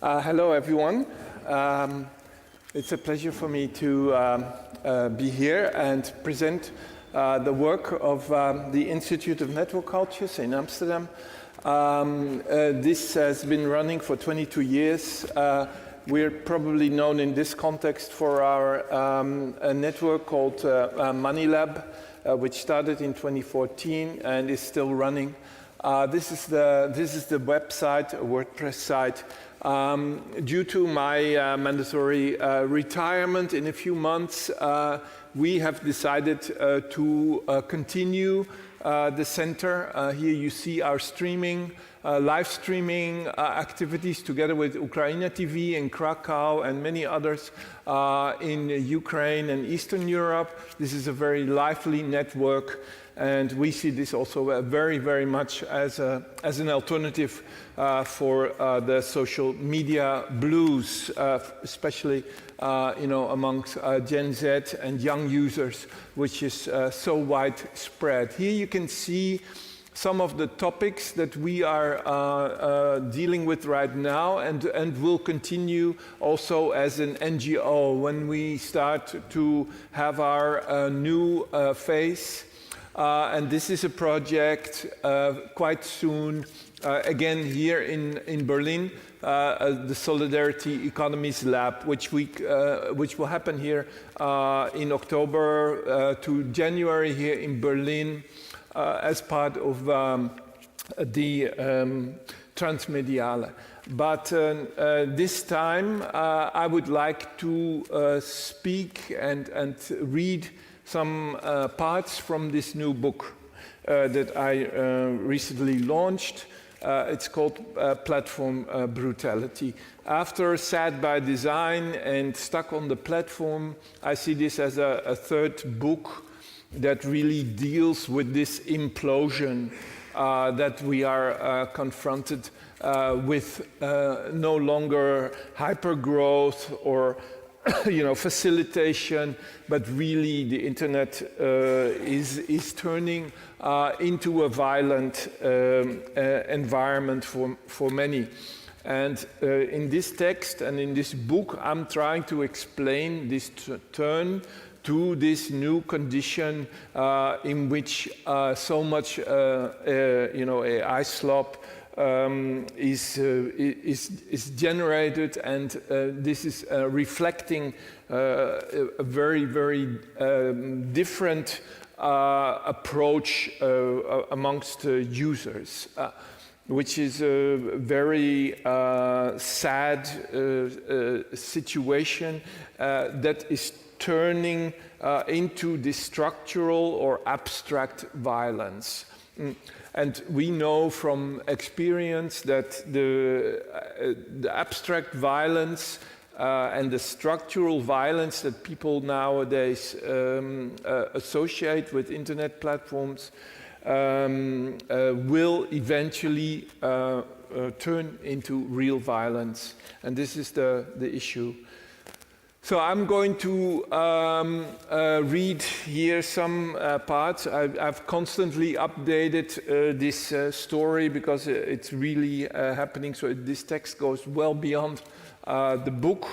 Hello, everyone. It's a pleasure for me to be here and present the work of the Institute of Network Cultures in Amsterdam. This has been running for 22 years. We're probably known in this context for our a network called Money Lab, which started in 2014 and is still running. This is the website, a WordPress site. Due to my mandatory retirement in a few months, we have decided to continue the center. Here you see our streaming, live streaming activities together with Ukraine TV in Krakow and many others in Ukraine and Eastern Europe. This is a very lively network, and we see this also very, very much as an alternative for the social media blues, especially amongst Gen Z and young users, which is so widespread. Here you can see some of the topics that we are dealing with right now and will continue also as an NGO when we start to have our new phase. And this is a project quite soon, again here in Berlin, the Solidarity Economies Lab, which will happen here in October to January here in Berlin as part of the Transmediale. But this time I would like to speak and read some parts from this new book that I recently launched. It's called Platform Brutality. After Sad by Design and Stuck on the Platform, I see this as a third book that really deals with this implosion that we are confronted with, no longer hypergrowth or facilitation, but really the internet is turning into a violent environment for many. And in this text and in this book, I'm trying to explain this turn to this new condition in which so much AI slop is generated, and this is reflecting a very, very different approach amongst users, which is a very sad situation that is turning into this structural or abstract violence. And we know from experience that the abstract violence and the structural violence that people nowadays associate with internet platforms will eventually turn into real violence. And this is the issue. So I'm going to read here some parts. I've constantly updated this story because it's really happening. So this text goes well beyond the book.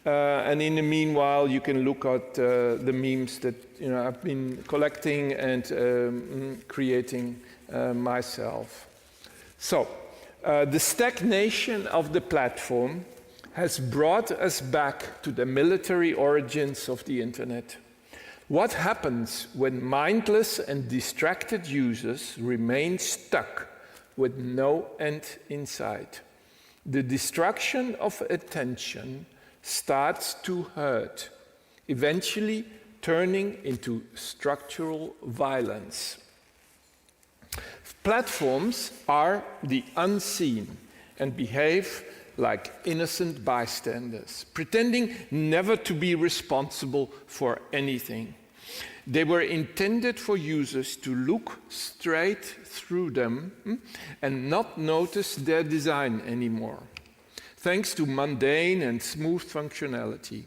And in the meanwhile, you can look at the memes that I've been collecting and creating myself. So the stagnation of the platform has brought us back to the military origins of the internet. What happens when mindless and distracted users remain stuck with no end in sight? The destruction of attention starts to hurt, eventually turning into structural violence. Platforms are the unseen and behave like innocent bystanders, pretending never to be responsible for anything. They were intended for users to look straight through them and not notice their design anymore, thanks to mundane and smooth functionality.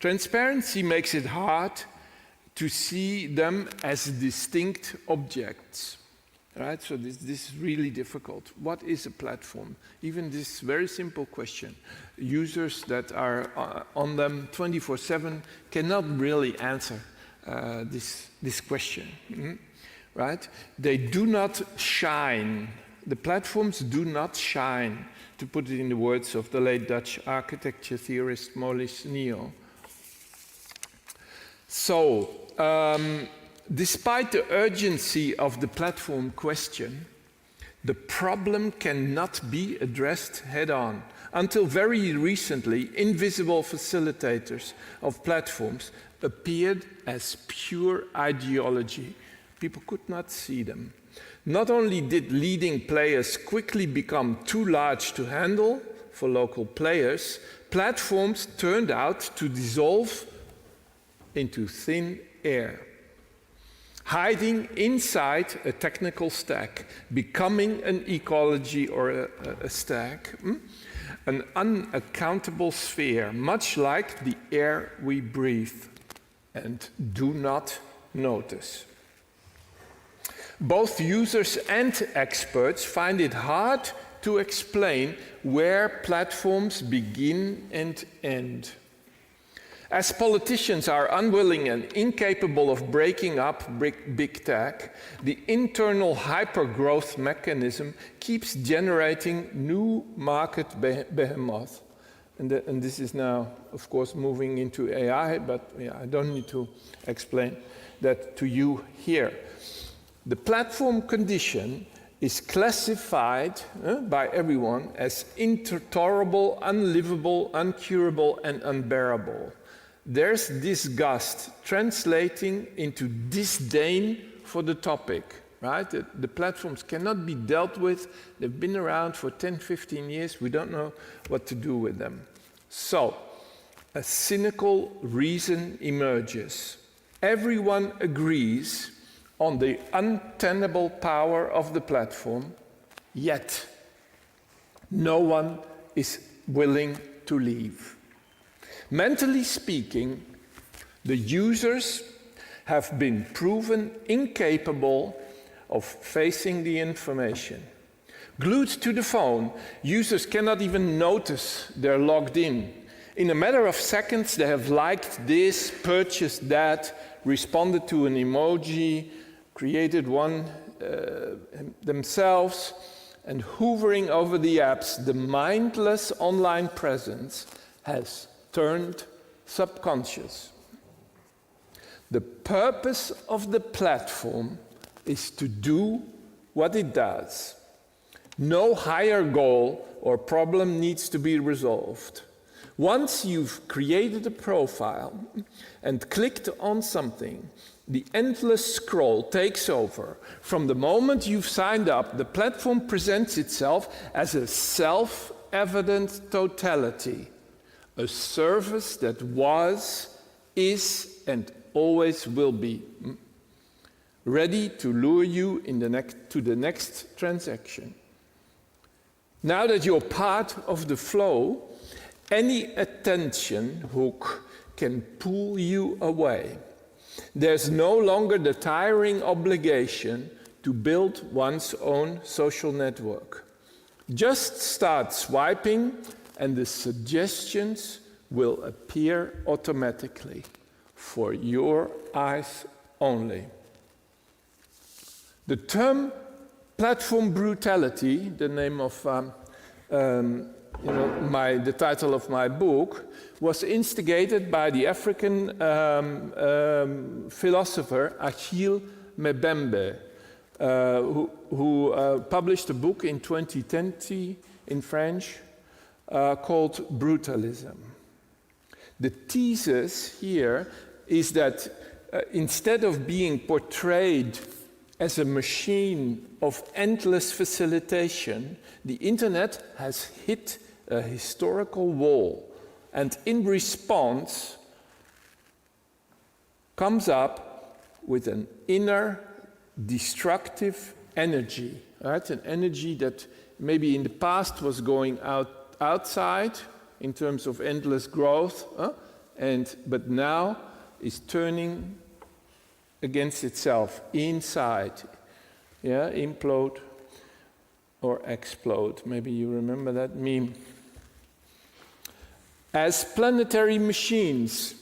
Transparency makes it hard to see them as distinct objects. right? So this is really difficult. What is a platform? Even this very simple question. Users that are on them 24/7 cannot really answer this question, right? They do not shine. The platforms do not shine, to put it in the words of the late Dutch architecture theorist Maurice Neel. So, despite the urgency of the platform question, the problem cannot be addressed head-on. Until very recently, invisible facilitators of platforms appeared as pure ideology. People could not see them. Not only did leading players quickly become too large to handle for local players, platforms turned out to dissolve into thin air, hiding inside a technical stack, becoming an ecology or a stack, an unaccountable sphere, much like the air we breathe and do not notice. Both users and experts find it hard to explain where platforms begin and end. As politicians are unwilling and incapable of breaking up big tech, the internal hyper-growth mechanism keeps generating new market behemoths. And this is now, of course, moving into AI, but yeah, I don't need to explain that to you here. The platform condition is classified by everyone as intolerable, unlivable, uncurable, and unbearable. There's disgust translating into disdain for the topic, right? The platforms cannot be dealt with. They've been around for 10, 15 years. We don't know what to do with them. So, a cynical reason emerges. Everyone agrees on the untenable power of the platform, yet no one is willing to leave. Mentally speaking, the users have been proven incapable of facing the information. Glued to the phone, users cannot even notice they're logged in. In a matter of seconds, they have liked this, purchased that, responded to an emoji, created one themselves, and hovering over the apps, the mindless online presence has turned subconscious. The purpose of the platform is to do what it does. No higher goal or problem needs to be resolved. Once you've created a profile and clicked on something, the endless scroll takes over. From the moment you've signed up, the platform presents itself as a self-evident totality, a service that was, is, and always will be, ready to lure you to the next transaction. Now that you're part of the flow, any attention hook can pull you away. There's no longer the tiring obligation to build one's own social network. Just start swiping and the suggestions will appear automatically for your eyes only. The term platform brutality, the name of the title of my book, was instigated by the African philosopher Achille Mbembe, who published a book in 2020 in French called Brutalism. The thesis here is that instead of being portrayed as a machine of endless facilitation, the internet has hit a historical wall, and in response comes up with an inner destructive energy, right? An energy that maybe in the past was going outside in terms of endless growth, but now is turning against itself inside, Yeah, implode or explode. Maybe you remember that meme. As planetary machines,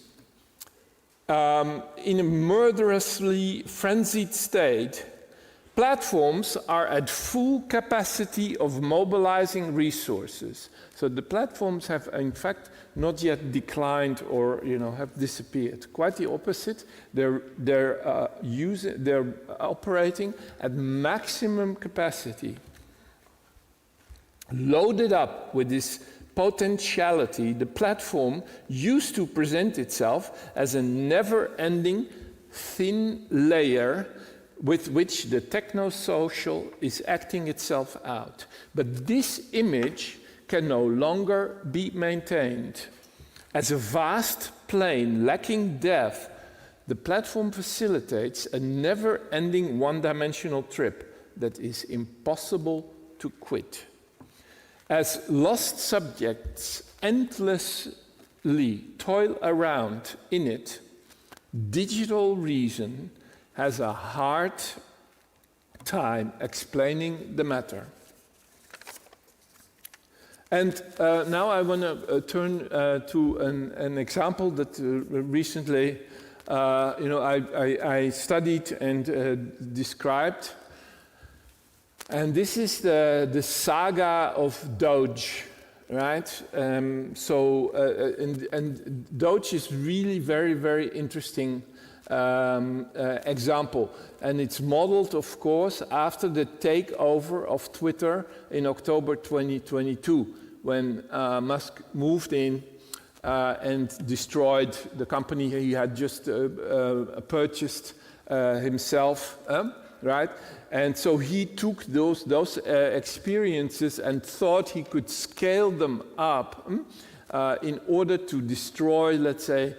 in a murderously frenzied state, platforms are at full capacity of mobilizing resources. So the platforms have, in fact, not yet declined or have disappeared. Quite the opposite. They're operating at maximum capacity. Loaded up with this potentiality, the platform used to present itself as a never-ending thin layer with which the techno-social is acting itself out. But this image can no longer be maintained. As a vast plane lacking depth, the platform facilitates a never-ending one-dimensional trip that is impossible to quit. As lost subjects endlessly toil around in it, digital reason has a hard time explaining the matter. And now I want to turn to an example that recently I studied and described. And this is the saga of Doge, right? And Doge is really very, very interesting example. And it's modeled, of course, after the takeover of Twitter in October 2022, when Musk moved in and destroyed the company he had just purchased himself, right? And so he took those experiences and thought he could scale them up in order to destroy, let's say,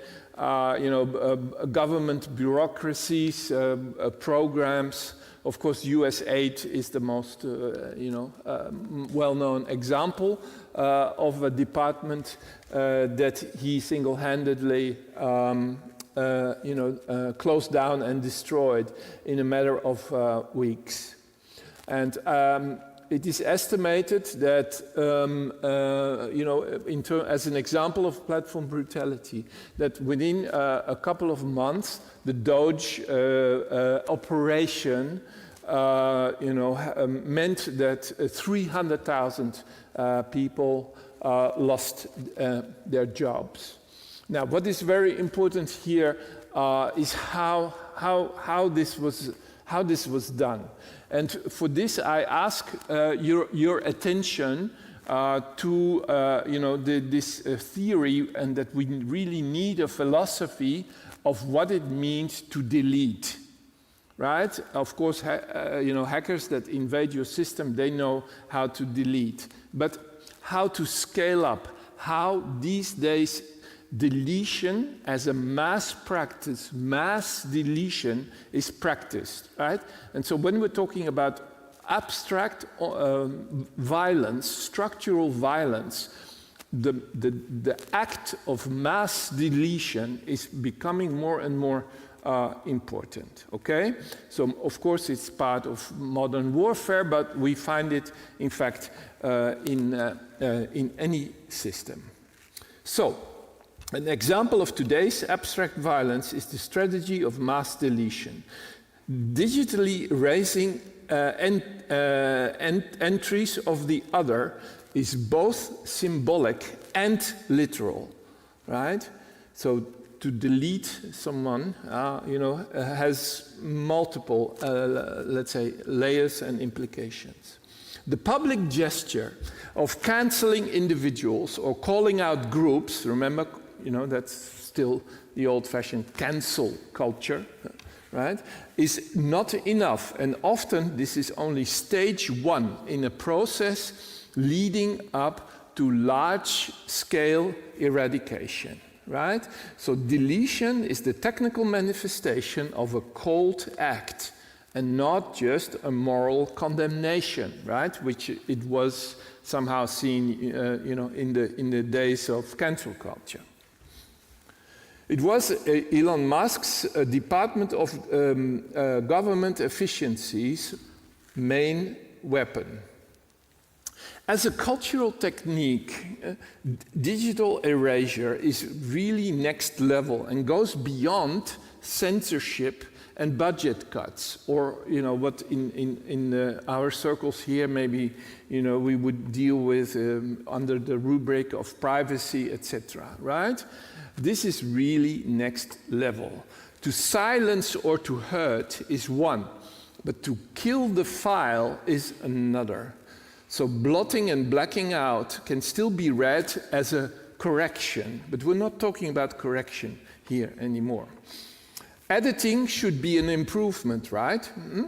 government bureaucracies, programs. Of course, US aid is the most, well-known example of a department that he single-handedly, closed down and destroyed in a matter of weeks. And it is estimated that, as an example of platform brutality, that within a couple of months, the Doge operation, meant that 300,000 people lost their jobs. Now, what is very important here is how this was done. And for this, I ask your attention to this theory, and that we really need a philosophy of what it means to delete. Right? Of course, hackers that invade your system, they know how to delete. But how to scale up? How these days deletion as a mass practice, mass deletion is practiced, right? And so when we're talking about abstract violence, structural violence, the act of mass deletion is becoming more and more important, okay? So, of course, it's part of modern warfare, but we find it, in fact, in any system. So, an example of today's abstract violence is the strategy of mass deletion. Digitally raising entries of the other is both symbolic and literal, right? So to delete someone, has multiple, let's say, layers and implications. The public gesture of canceling individuals or calling out groups, remember, that's still the old-fashioned cancel culture, right, is not enough. And often this is only stage one in a process leading up to large-scale eradication, right? So deletion is the technical manifestation of a cold act and not just a moral condemnation, right, which it was somehow seen, in the days of cancel culture. It was Elon Musk's Department of Government Efficiencies main weapon. As a cultural technique, digital erasure is really next level and goes beyond censorship and budget cuts, or what in our circles here maybe we would deal with under the rubric of privacy, etc. Right? This is really next level. To silence or to hurt is one, but to kill the file is another. So blotting and blacking out can still be read as a correction, but we're not talking about correction here anymore. Editing should be an improvement, right? Mm-hmm.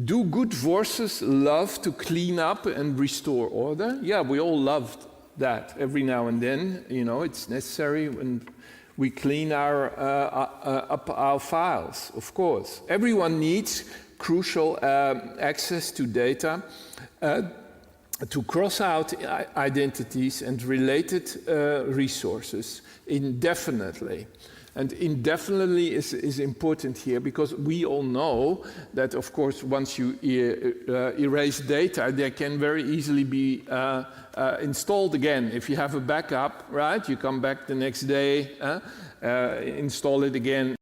Do good forces love to clean up and restore order? Yeah, we all love that every now and then. It's necessary when we clean up our files, of course. Everyone needs crucial access to data to cross out identities and related resources indefinitely. And indefinitely is important here because we all know that, of course, once you erase data, they can very easily be installed again. If you have a backup, right, you come back the next day, install it again,